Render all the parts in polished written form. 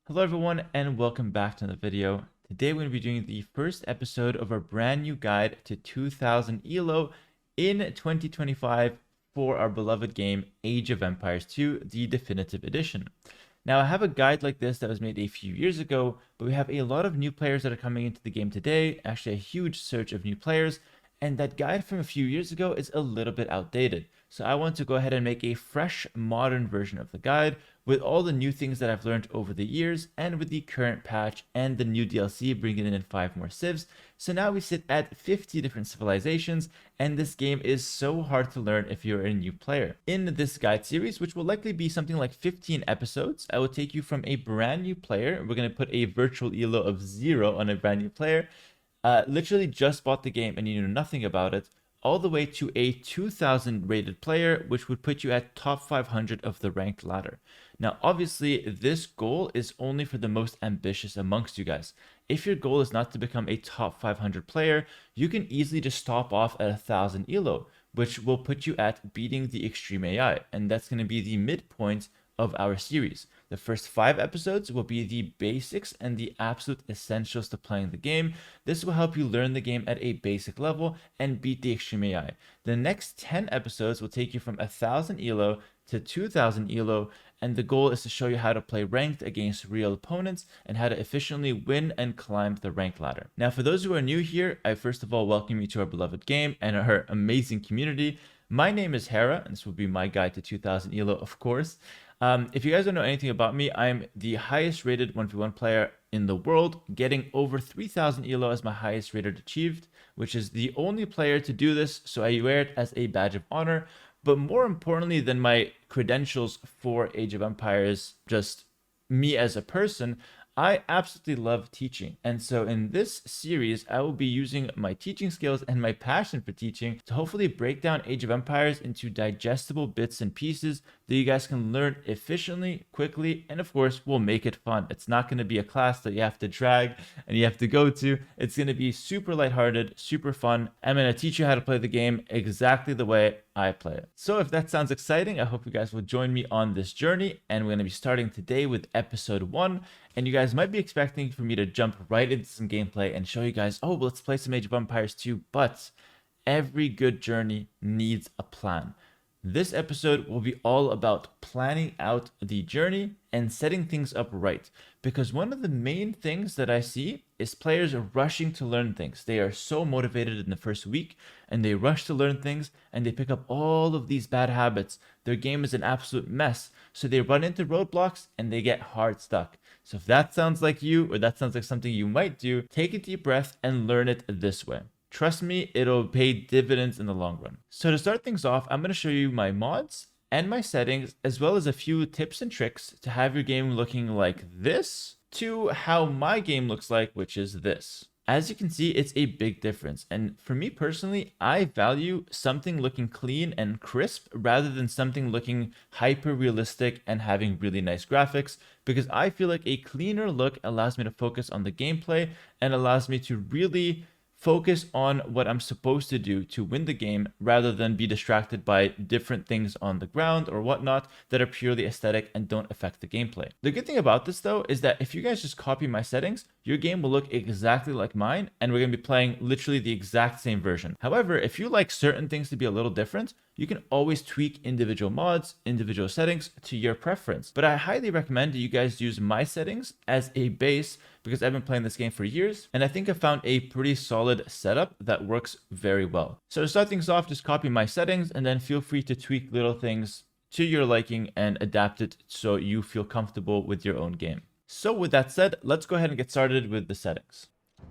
Hello everyone and welcome back to another video. Today we're going to be doing the first episode of our brand new guide to 2000 ELO in 2025 for our beloved game Age of Empires 2, the definitive edition. Now I have a guide like this that was made a few years ago, but we have a lot of new players that are coming into the game today, actually a huge surge of new players, and that guide from a few years ago is a little bit outdated. So I want to go ahead and make a fresh, modern version of the guide with all the new things that I've learned over the years and with the current patch and the new DLC bringing in 5 more civs. So now we sit at 50 different civilizations, and this game is so hard to learn if you're a new player. In this guide series, which will likely be something like 15 episodes, I will take you from a brand new player. We're going to put a virtual elo of 0 on a brand new player, literally just bought the game and you know nothing about it, all the way to a 2000 rated player, which would put you at top 500 of the ranked ladder. Now, obviously, this goal is only for the most ambitious amongst you guys. If your goal is not to become a top 500 player, you can easily just stop off at 1000 elo, which will put you at beating the extreme AI, and that's going to be the midpoint of our series. The first 5 episodes will be the basics and the absolute essentials to playing the game. This will help you learn the game at a basic level and beat the extreme AI. The next 10 episodes will take you from 1000 elo to 2000 elo, and the goal is to show you how to play ranked against real opponents and how to efficiently win and climb the rank ladder. Now, for those who are new here, I first of all welcome you to our beloved game and our amazing community. My name is Hera, and this will be my guide to 2000 elo, of course. If you guys don't know anything about me, I'm the highest rated 1v1 player in the world, getting over 3000 elo as my highest rated achieved, which is the only player to do this, so I wear it as a badge of honor. But more importantly than my credentials for Age of Empires, just me as a person, I absolutely love teaching. And so in this series, I will be using my teaching skills and my passion for teaching to hopefully break down Age of Empires into digestible bits and pieces that you guys can learn efficiently, quickly, and of course, we'll make it fun. It's not going to be a class that you have to drag and you have to go to. It's going to be super lighthearted, super fun. I'm going to teach you how to play the game exactly the way I play it. So if that sounds exciting, I hope you guys will join me on this journey, and we're going to be starting today with episode 1. And you guys might be expecting for me to jump right into some gameplay and show you guys, oh, let's play some Age of Empires 2, but every good journey needs a plan. This episode will be all about planning out the journey and setting things up right. Because one of the main things that I see is players rushing to learn things. They are so motivated in the first week and they rush to learn things and they pick up all of these bad habits. Their game is an absolute mess. So they run into roadblocks and they get hard stuck. So if that sounds like you, or that sounds like something you might do, take a deep breath and learn it this way. Trust me, it'll pay dividends in the long run. So to start things off, I'm going to show you my mods and my settings, as well as a few tips and tricks to have your game looking like this to how my game looks like, which is this. As you can see, it's a big difference. And for me personally, I value something looking clean and crisp rather than something looking hyper realistic and having really nice graphics, because I feel like a cleaner look allows me to focus on the gameplay and allows me to really focus on what I'm supposed to do to win the game rather than be distracted by different things on the ground or whatnot that are purely aesthetic and don't affect the gameplay. The good thing about this though is that if you guys just copy my settings, your game will look exactly like mine and we're going to be playing literally the exact same version. However, if you like certain things to be a little different, you can always tweak individual mods, individual settings to your preference. But I highly recommend that you guys use my settings as a base because I've been playing this game for years and I think I found a pretty solid setup that works very well. So to start things off, just copy my settings and then feel free to tweak little things to your liking and adapt it so you feel comfortable with your own game. So with that said, let's go ahead and get started with the settings.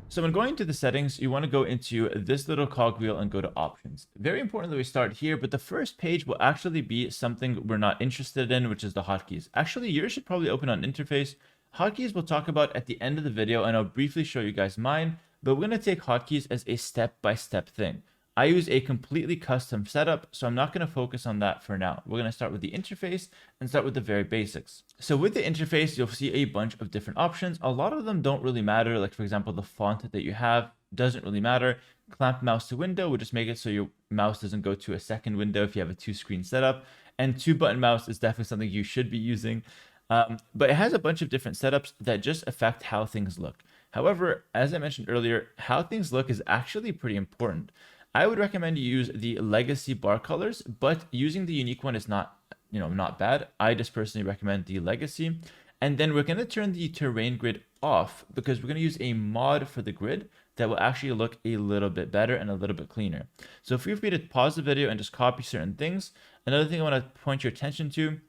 So when going to the settings, you want to go into this little cogwheel and go to options. Very important that we start here, but the first page will actually be something we're not interested in, which is the hotkeys. Actually, yours should probably open on interface. Hotkeys we'll talk about at the end of the video, and I'll briefly show you guys mine, but we're going to take hotkeys as a step-by-step thing. I use a completely custom setup, so I'm not going to focus on that for now. We're going to start with the interface and start with the very basics. So with the interface, you'll see a bunch of different options. A lot of them don't really matter. Like for example, the font that you have doesn't really matter. Clamp mouse to window will just make it so your mouse doesn't go to a second window if you have a 2-screen setup. And 2-button mouse is definitely something you should be using. But it has a bunch of different setups that just affect how things look. However, as I mentioned earlier, how things look is actually pretty important. I would recommend you use the legacy bar colors, but using the unique one is not, not bad. I just personally recommend the legacy. And then we're going to turn the terrain grid off because we're going to use a mod for the grid that will actually look a little bit better and a little bit cleaner. So feel free to pause the video and just copy certain things. Another thing I want to point your attention to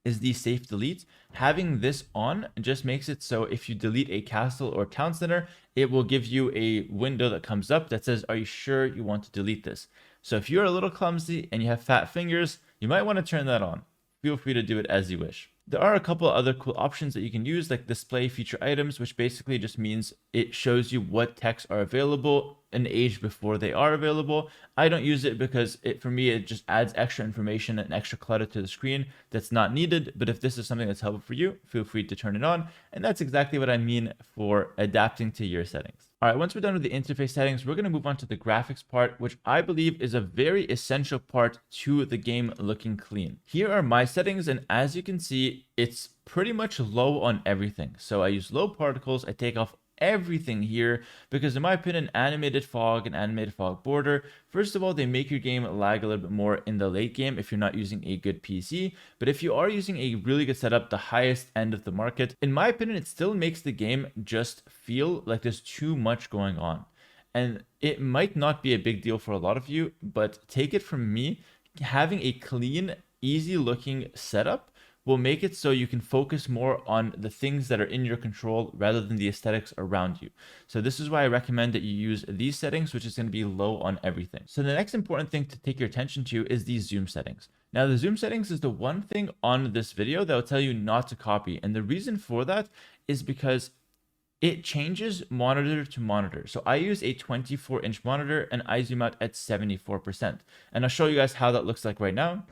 is the safe delete. Having this on just makes it so if you delete a castle or town center, it will give you a window that comes up that says, are you sure you want to delete this? So if you're a little clumsy and you have fat fingers, you might want to turn that on. Feel free to do it as you wish. There are a couple other cool options that you can use, like display feature items, which basically just means it shows you what texts are available an age before they are available. I don't use it because for me, it just adds extra information and extra clutter to the screen that's not needed. But if this is something that's helpful for you, feel free to turn it on. And that's exactly what I mean for adapting to your settings. All right, once we're done with the interface settings, we're going to move on to the graphics part, which I believe is a very essential part to the game looking clean. Here are my settings, and as you can see, it's pretty much low on everything. So I use low particles, I take off everything here because in my opinion, animated fog and animated fog border, first of all, they make your game lag a little bit more in the late game if you're not using a good PC. But if you are using a really good setup, the highest end of the market, in my opinion, it still makes the game just feel like there's too much going on. And it might not be a big deal for a lot of you, but take it from me, having a clean, easy looking setup will make it so you can focus more on the things that are in your control rather than the aesthetics around you. So this is why I recommend that you use these settings, which is going to be low on everything. So the next important thing to take your attention to is the zoom settings. Now the zoom settings is the one thing on this video that will tell you not to copy. And the reason for that is because it changes monitor to monitor. So I use a 24-inch monitor and I zoom out at 74%. And I'll show you guys how that looks like right now.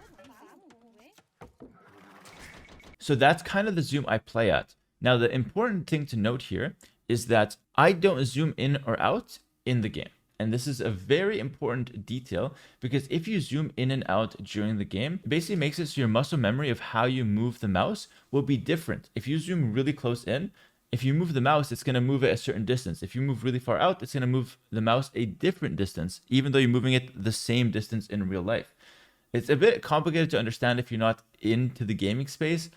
So that's kind of the zoom I play at. Now, the important thing to note here is that I don't zoom in or out in the game. And this is a very important detail because if you zoom in and out during the game, it basically makes it so your muscle memory of how you move the mouse will be different. If you zoom really close in, if you move the mouse, it's going to move it a certain distance. If you move really far out, it's going to move the mouse a different distance, even though you're moving it the same distance in real life. It's a bit complicated to understand if you're not into the gaming space,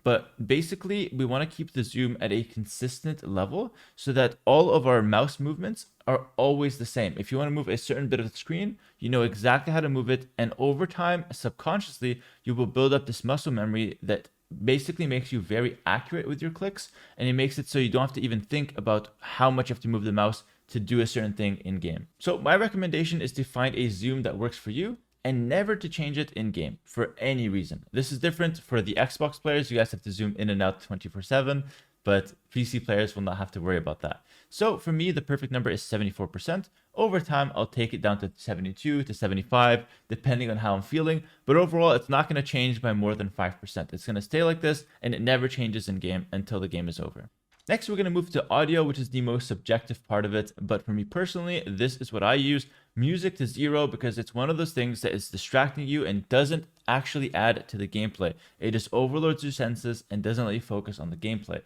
but basically we want to keep the zoom at a consistent level so that all of our mouse movements are always the same. If you want to move a certain bit of the screen, you know exactly how to move it. And over time, subconsciously, you will build up this muscle memory that basically makes you very accurate with your clicks. And it makes it so you don't have to even think about how much you have to move the mouse to do a certain thing in game. So my recommendation is to find a zoom that works for you and never to change it in game for any reason. This is different for the Xbox players. You guys have to zoom in and out 24/7, but PC players will not have to worry about that. So for me, the perfect number is 74%. Over time, I'll take it down to 72 to 75, depending on how I'm feeling. But overall, it's not going to change by more than 5%. It's going to stay like this, and it never changes in game until the game is over. Next, we're going to move to audio, which is the most subjective part of it. But for me personally, this is what I use. Music to 0 because it's one of those things that is distracting you and doesn't actually add to the gameplay. It just overloads your senses and doesn't let you focus on the gameplay.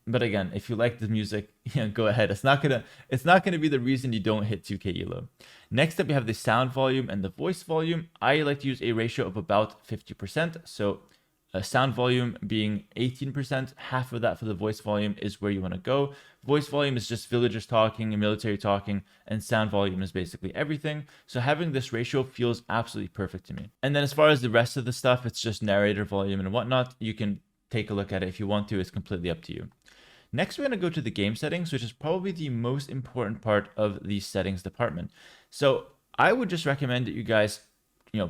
But again, if you like the music, go ahead. It's not gonna be the reason you don't hit 2K elo. Next up, we have the sound volume and the voice volume. I like to use a ratio of about 50%. So sound volume being 18%, half of that for the voice volume is where you want to go. Voice volume is just villagers talking and military talking, and sound volume is basically everything. So having this ratio feels absolutely perfect to me. And then as far as the rest of the stuff, it's just narrator volume and whatnot. You can take a look at it if you want to. It's completely up to you. Next, we're going to go to the game settings, which is probably the most important part of the settings department. So I would just recommend that you guys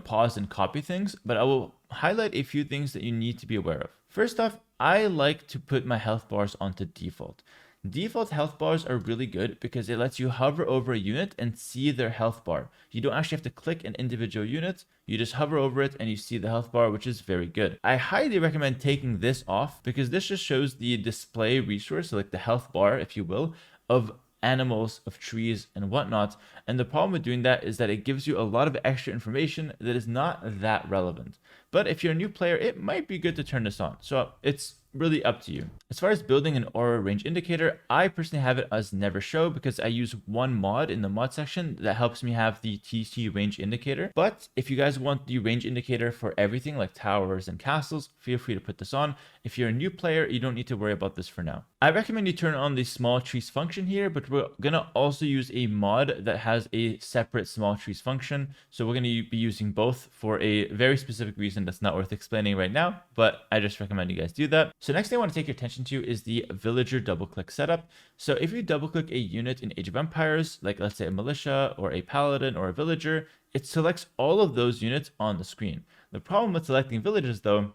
pause and copy things, but I will highlight a few things that you need to be aware of. First off, I like to put my health bars onto default. Default health bars are really good because it lets you hover over a unit and see their health bar. You don't actually have to click an individual unit. You just hover over it and you see the health bar, which is very good. I highly recommend taking this off because this just shows the display resource, so like the health bar, if you will, of animals, of trees, and whatnot. And the problem with doing that is that it gives you a lot of extra information that is not that relevant. But if you're a new player, it might be good to turn this on. So it's really up to you. As far as building an aura range indicator, I personally have it as never show because I use one mod in the mod section that helps me have the TC range indicator. But if you guys want the range indicator for everything like towers and castles, feel free to put this on. If you're a new player, you don't need to worry about this for now. I recommend you turn on the small trees function here, but we're gonna also use a mod that has a separate small trees function. So we're gonna be using both for a very specific reason that's not worth explaining right now, but I just recommend you guys do that. So next thing I want to take your attention to is the villager double click setup. So if you double click a unit in Age of Empires, like let's say a militia or a paladin or a villager, it selects all of those units on the screen. The problem with selecting villagers though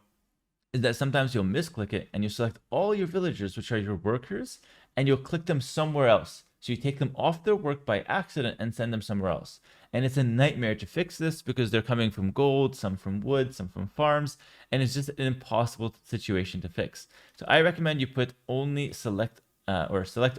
is that sometimes you'll misclick it and you select all your villagers, which are your workers, and you'll click them somewhere else. So you take them off their work by accident and send them somewhere else. And it's a nightmare to fix this because they're coming from gold, some from wood, some from farms, and it's just an impossible situation to fix. So I recommend you put only select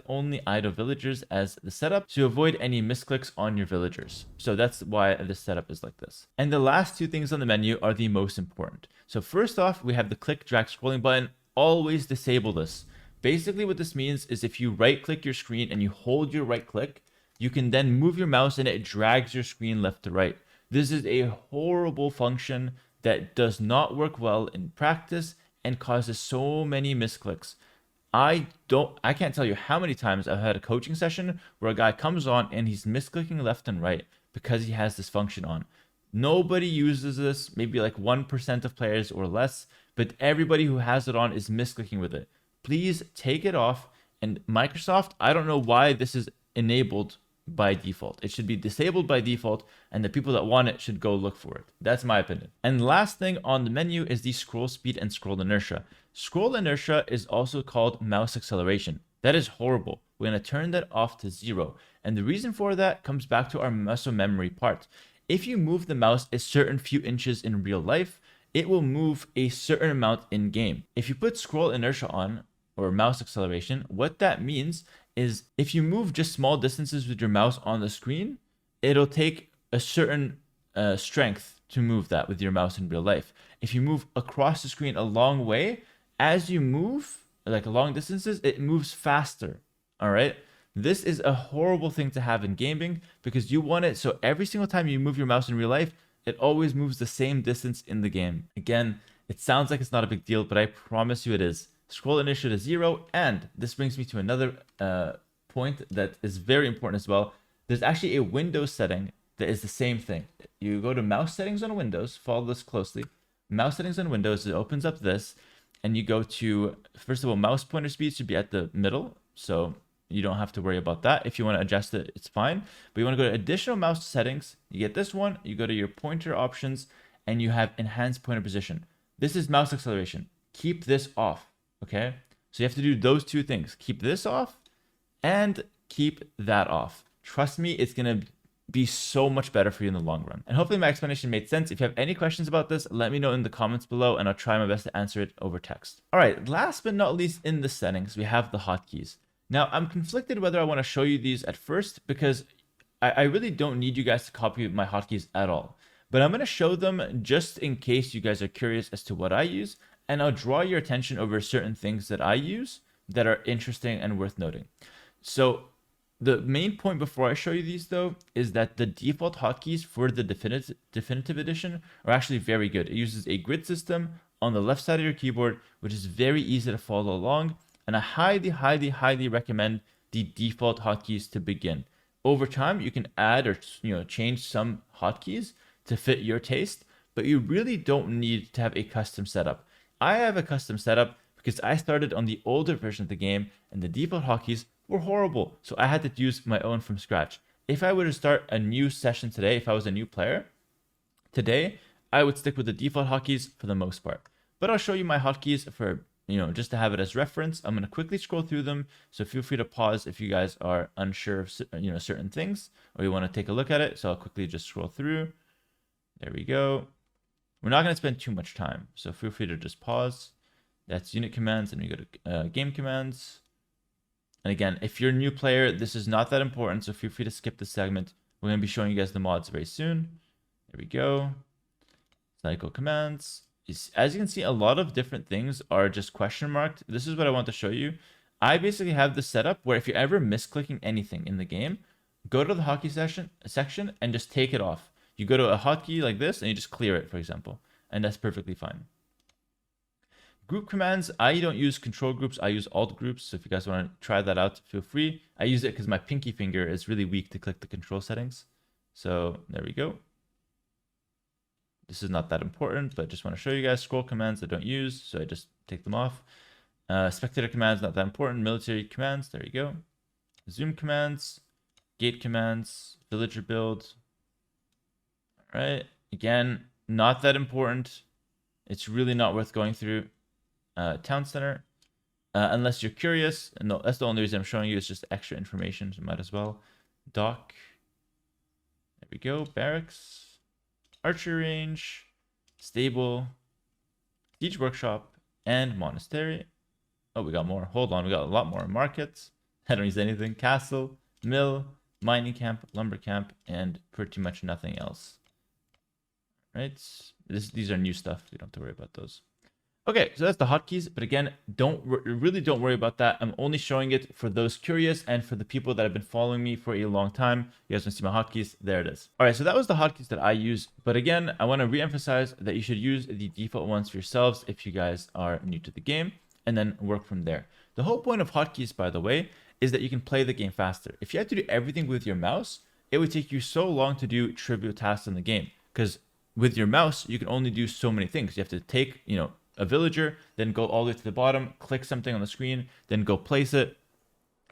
only idle villagers as the setup to avoid any misclicks on your villagers. So that's why this setup is like this. And the last two things on the menu are the most important. So first off, we have the click, drag, scrolling button. Always disable this. Basically what this means is if you right click your screen and you hold your right click, you can then move your mouse and it drags your screen left to right. This is a horrible function that does not work well in practice and causes so many misclicks. I can't tell you how many times I've had a coaching session where a guy comes on and he's misclicking left and right because he has this function on. Nobody uses this, maybe like 1% of players or less, but everybody who has it on is misclicking with it. Please take it off. And Microsoft, I don't know why this is enabled by default. It should be disabled by default, and the people that want it should go look for it. That's my opinion. And last thing on the menu is the scroll speed and scroll inertia. Scroll inertia is also called mouse acceleration. That is horrible. We're going to turn that off to 0. And the reason for that comes back to our muscle memory part. If you move the mouse a certain few inches in real life, it will move a certain amount in game. If you put scroll inertia on, or mouse acceleration, what that means is if you move just small distances with your mouse on the screen, it'll take a certain strength to move that with your mouse in real life. If you move across the screen a long way, as you move, like long distances, it moves faster, all right? This is a horrible thing to have in gaming because you want it so every single time you move your mouse in real life, it always moves the same distance in the game. Again, it sounds like it's not a big deal, but I promise you it is. Scroll inertia to 0, and this brings me to another point that is very important as well. There's actually a Windows setting that is the same thing. You go to mouse settings on Windows, follow this closely. Mouse settings on Windows, it opens up this, and you go to, first of all, mouse pointer speed should be at the middle, so you don't have to worry about that. If you want to adjust it, it's fine. But you want to go to additional mouse settings, you get this one, you go to your pointer options, and you have enhanced pointer position. This is mouse acceleration. Keep this off. Okay, so you have to do those two things. Keep this off and keep that off. Trust me, it's going to be so much better for you in the long run. And hopefully my explanation made sense. If you have any questions about this, let me know in the comments below and I'll try my best to answer it over text. All right, last but not least in the settings, we have the hotkeys. Now, I'm conflicted whether I want to show you these at first because I really don't need you guys to copy my hotkeys at all. But I'm going to show them just in case you guys are curious as to what I use. And I'll draw your attention over certain things that I use that are interesting and worth noting. So the main point before I show you these though, is that the default hotkeys for the definitive edition are actually very good. It uses a grid system on the left side of your keyboard, which is very easy to follow along. And I highly recommend the default hotkeys to begin. Over time, you can add or change some hotkeys to fit your taste, but you really don't need to have a custom setup. I have a custom setup because I started on the older version of the game and the default hotkeys were horrible. So I had to use my own from scratch. If I were to start a new session today, if I was a new player today, I would stick with the default hotkeys for the most part. But I'll show you my hotkeys for, just to have it as reference. I'm going to quickly scroll through them. So feel free to pause if you guys are unsure of, certain things or you want to take a look at it. So I'll quickly just scroll through. There we go. We're not going to spend too much time, so feel free to just pause. That's unit commands, and we go to game commands. And again, if you're a new player, this is not that important, so feel free to skip this segment. We're going to be showing you guys the mods very soon. There we go. Cycle commands. As you can see, a lot of different things are just question marked. This is what I want to show you. I basically have this setup where if you're ever misclicking anything in the game, go to the hotkey section and just take it off. You go to a hotkey like this and you just clear it, for example, and that's perfectly fine. Group commands, I don't use control groups, I use alt groups. So if you guys want to try that out, feel free. I use it because my pinky finger is really weak to click the control settings. So there we go. This is not that important, but just want to show you guys scroll commands I don't use, so I just take them off. Spectator commands, not that important. Military commands, there you go. Zoom commands, gate commands, villager build. All right, again, not that important. It's really not worth going through. Town center, unless you're curious, and that's the only reason I'm showing you. It's just extra information, so might as well. Dock, there we go. Barracks, archery range, stable, siege workshop, and monastery. Oh, we got more. Hold on, we got a lot more. Markets, I don't use anything. Castle, mill, mining camp, lumber camp, and pretty much nothing else. Right, these are new stuff. We don't have to worry about those. Okay, so that's the hotkeys, but again, really don't worry about that. I'm only showing it for those curious and for the people that have been following me for a long time. You guys want to see my hotkeys? There it is. All right, so that was the hotkeys that I use. But again, I want to reemphasize that you should use the default ones for yourselves if you guys are new to the game, and then work from there. The whole point of hotkeys, by the way, is that you can play the game faster. If you had to do everything with your mouse, it would take you so long to do trivial tasks in the game, because with your mouse, you can only do so many things. You have to take, a villager, then go all the way to the bottom, click something on the screen, then go place it.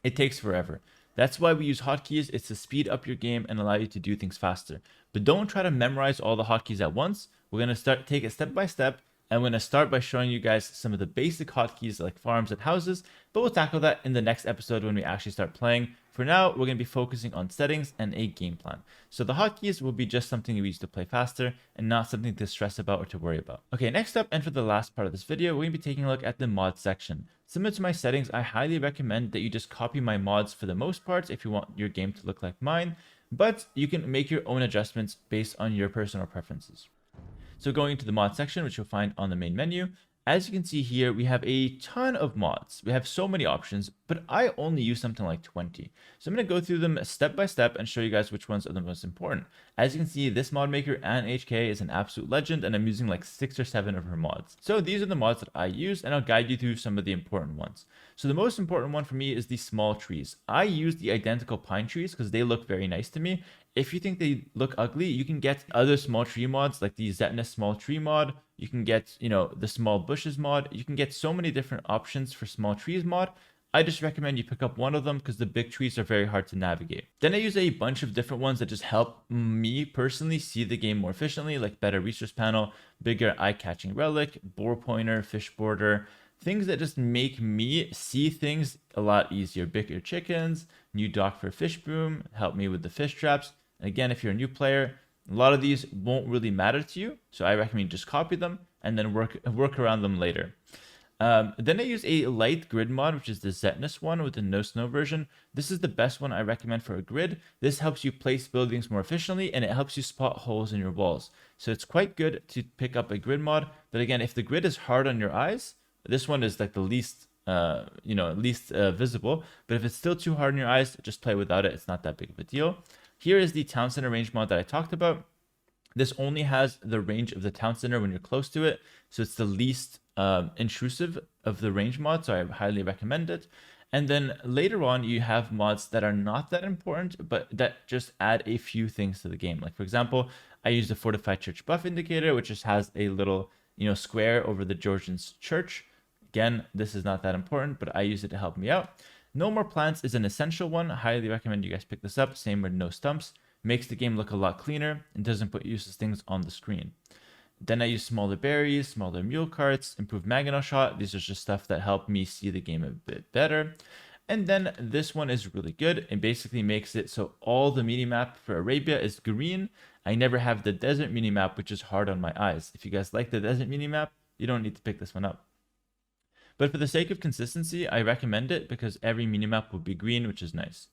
It takes forever. That's why we use hotkeys. It's to speed up your game and allow you to do things faster. But don't try to memorize all the hotkeys at once. We're going to take it step by step. I'm going to start by showing you guys some of the basic hotkeys like farms and houses, but we'll tackle that in the next episode when we actually start playing. For now, we're going to be focusing on settings and a game plan. So the hotkeys will be just something we use to play faster and not something to stress about or to worry about. Okay, next up, and for the last part of this video, we're going to be taking a look at the mod section. Similar to my settings, I highly recommend that you just copy my mods for the most part if you want your game to look like mine, but you can make your own adjustments based on your personal preferences. So going into the mod section, which you'll find on the main menu, as you can see here, we have a ton of mods. We have so many options, but I only use something like 20. So I'm going to go through them step by step and show you guys which ones are the most important. As you can see, this mod maker, Anne HK, is an absolute legend, and I'm using like 6 or 7 of her mods. So these are the mods that I use, and I'll guide you through some of the important ones. So the most important one for me is the small trees. I use the identical pine trees because they look very nice to me. If you think they look ugly, you can get other small tree mods like the Zetness small tree mod. You can get, the small bushes mod. You can get so many different options for small trees mod. I just recommend you pick up one of them because the big trees are very hard to navigate. Then I use a bunch of different ones that just help me personally see the game more efficiently, like better resource panel, bigger eye-catching relic, boar pointer, fish border, things that just make me see things a lot easier. Bigger chickens, new dock for fish boom, help me with the fish traps. And again, if you're a new player, a lot of these won't really matter to you. So I recommend just copy them and then work around them later. Then I use a light grid mod, which is the Zetness one with the no snow version. This is the best one I recommend for a grid. This helps you place buildings more efficiently and it helps you spot holes in your walls. So it's quite good to pick up a grid mod. But again, if the grid is hard on your eyes, this one is like the least visible. But if it's still too hard on your eyes, just play without it. It's not that big of a deal. Here is the town center range mod that I talked about. This only has the range of the town center when you're close to it. So it's the least intrusive of the range mod. So I highly recommend it. And then later on, you have mods that are not that important, but that just add a few things to the game. Like, for example, I use the Fortified Church buff indicator, which just has a little, square over the Georgian church. Again, this is not that important, but I use it to help me out. No more plants is an essential one. I highly recommend you guys pick this up. Same with no stumps. Makes the game look a lot cleaner and doesn't put useless things on the screen. Then I use smaller berries, smaller mule carts, improved Maginot shot. These are just stuff that help me see the game a bit better. And then this one is really good. It basically makes it so all the minimap for Arabia is green. I never have the desert minimap, which is hard on my eyes. If you guys like the desert minimap, you don't need to pick this one up. But for the sake of consistency, I recommend it because every minimap will be green, which is nice.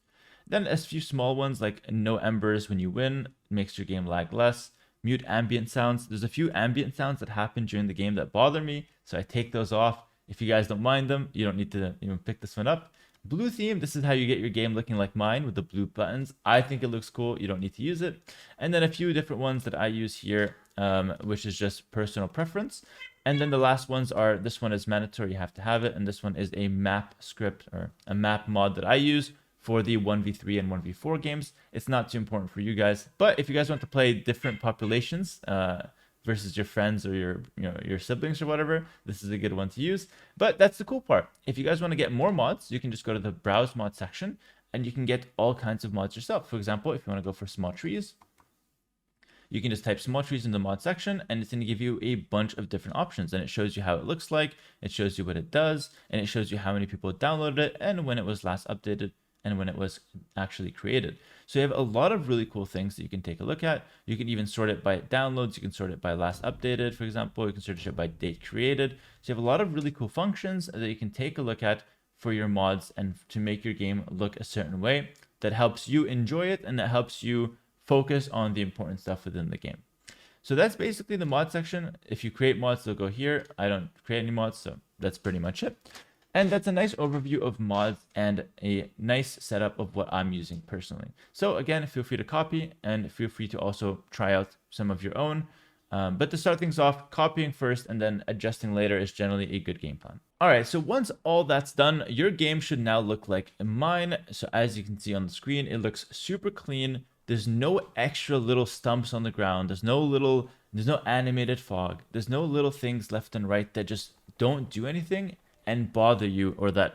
Then a few small ones like no embers when you win, makes your game lag less. Mute ambient sounds. There's a few ambient sounds that happen during the game that bother me, so I take those off. If you guys don't mind them, you don't need to even pick this one up. Blue theme, this is how you get your game looking like mine with the blue buttons. I think it looks cool. You don't need to use it. And then a few different ones that I use here, which is just personal preference. And then the last ones are, this one is mandatory, you have to have it. And this one is a map script or a map mod that I use for the 1v3 and 1v4 games. It's not too important for you guys. But if you guys want to play different populations, versus your friends or your siblings or whatever, this is a good one to use. But that's the cool part. If you guys want to get more mods, you can just go to the browse mod section and you can get all kinds of mods yourself. For example, if you want to go for small trees, you can just type small trees in the mod section and it's going to give you a bunch of different options, and it shows you how it looks like, it shows you what it does, and it shows you how many people downloaded it and when it was last updated and when it was actually created. So you have a lot of really cool things that you can take a look at. You can even sort it by downloads. You can sort it by last updated, for example. You can search it by date created. So you have a lot of really cool functions that you can take a look at for your mods and to make your game look a certain way that helps you enjoy it and that helps you focus on the important stuff within the game. So that's basically the mod section. If you create mods, they'll go here. I don't create any mods, so that's pretty much it. And that's a nice overview of mods and a nice setup of what I'm using personally. So again, feel free to copy and feel free to also try out some of your own. But to start things off, copying first and then adjusting later is generally a good game plan. All right, so once all that's done, your game should now look like mine. So as you can see on the screen, it looks super clean. There's no extra little stumps on the ground. There's no animated fog. There's no little things left and right that just don't do anything and bother you or that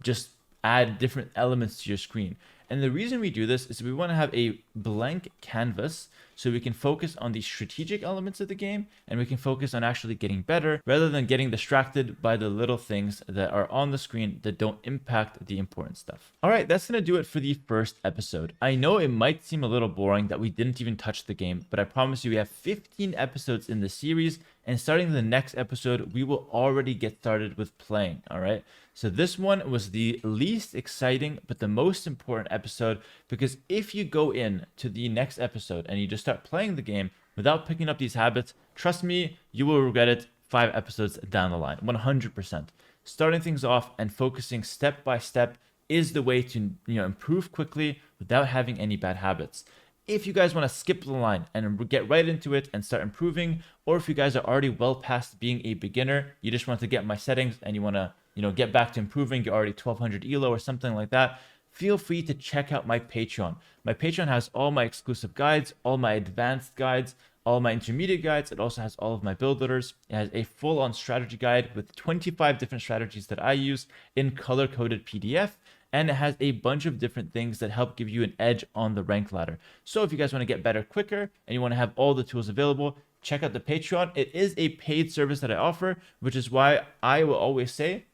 just add different elements to your screen. And the reason we do this is we want to have a blank canvas so we can focus on the strategic elements of the game and we can focus on actually getting better rather than getting distracted by the little things that are on the screen that don't impact the important stuff. All right, that's going to do it for the first episode. I know it might seem a little boring that we didn't even touch the game, but I promise you we have 15 episodes in the series, and starting the next episode, we will already get started with playing, all right? So this one was the least exciting, but the most important episode, because if you go in to the next episode and you just start playing the game without picking up these habits, trust me, you will regret it 5 episodes down the line, 100%. Starting things off and focusing step by step is the way to improve quickly without having any bad habits. If you guys want to skip the line and get right into it and start improving, or if you guys are already well past being a beginner, you just want to get my settings and you want to get back to improving, you're already 1200 elo or something like that, feel free to check out my Patreon. My Patreon has all my exclusive guides, all my advanced guides, all my intermediate guides. It also has all of my build builders. It has a full-on strategy guide with 25 different strategies that I use in color-coded PDF. And it has a bunch of different things that help give you an edge on the rank ladder. So if you guys want to get better quicker and you want to have all the tools available, check out the Patreon. It is a paid service that I offer, which is why I will always say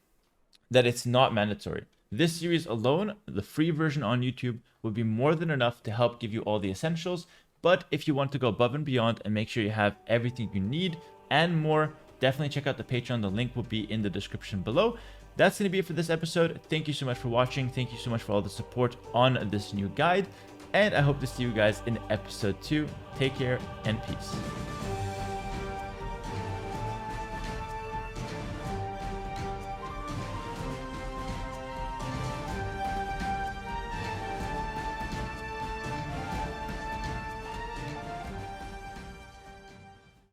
that it's not mandatory. This series alone, the free version on YouTube, would be more than enough to help give you all the essentials. But if you want to go above and beyond and make sure you have everything you need and more, definitely check out the Patreon. The link will be in the description below. That's going to be it for this episode. Thank you so much for watching. Thank you so much for all the support on this new guide. And I hope to see you guys in episode 2. Take care and peace.